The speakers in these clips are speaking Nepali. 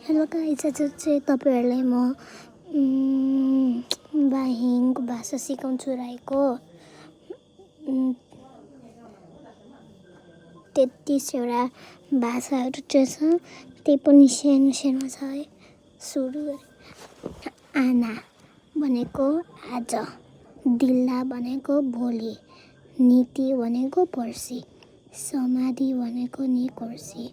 हेलो गाइस, आज चाहिँ तपाईँहरूलाई म बाहिङको भाषा सिकाउँछु राईको 33वटा भाषाहरू चाहिँ छ। त्यही पनि सानो सानो छ है। सुरु गरे। आना भनेको आज, दिल्ला भनेको भोलि, नीति भनेको पर्सि, समाधि भनेको निकोर्सि,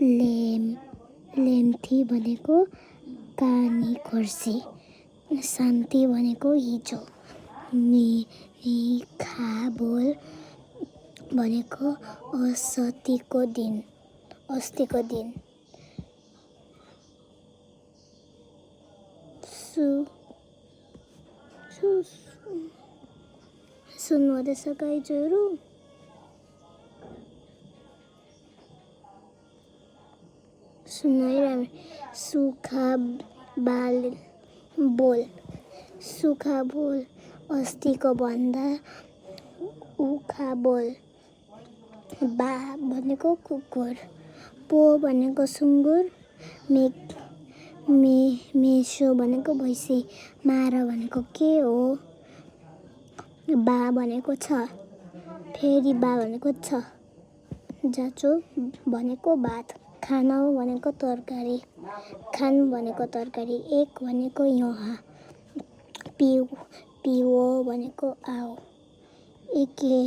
लेम्थी भनेको कानिकोर्सि, शान्ति भनेको हिजो, मिखाबोल भनेको अस्तिको दिन, सुन्नुहुँदैछ गाइजहरू? सुनाइरहनु। सुखा बोल अस्तिको भन्दा उखा बोल। बा भनेको कुकुर, पो भनेको सुँगुर, मेसो भनेको भैँसी, मार भनेको के हो, बा भनेको छ, फेरि बा भनेको छ, जाचो भनेको भात, खाना भनेको तरकारी, खान भनेको तरकारी, एक भनेको यहाँ, पिओ भनेको आओ, एके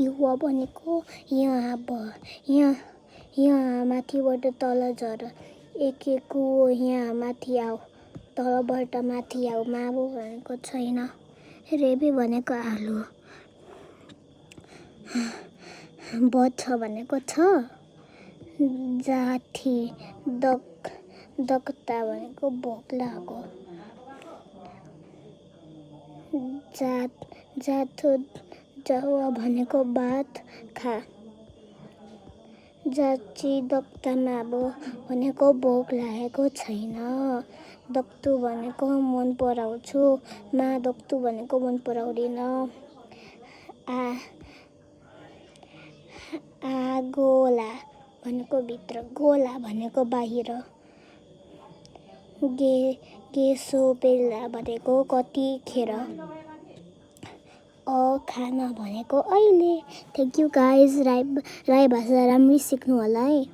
युवा भनेको यहाँ माथिबाट तल झर, एके कुओ यहाँ माथि आऊ, तलबाट माथि आऊ, माबो भनेको छैन, रेबी भनेको आलु, बछ भनेको छ, जाठी दक्ता भनेको भोक लाग्यो, जाथो जावा भनेको भात खा, जाची दक्ता माबो भनेको भोक लागेको छैन, दक्तु भनेको मन पराउँछु, मा दक्तु भनेको मन पराउँदिन, गोला भनेको भित्र, गोला भनेको बाहिर, गेसोपेला भनेको कतिखेर, खाना भनेको अहिले। Thank you guys. राई भाषा राम्ररी सिक्नु होला है।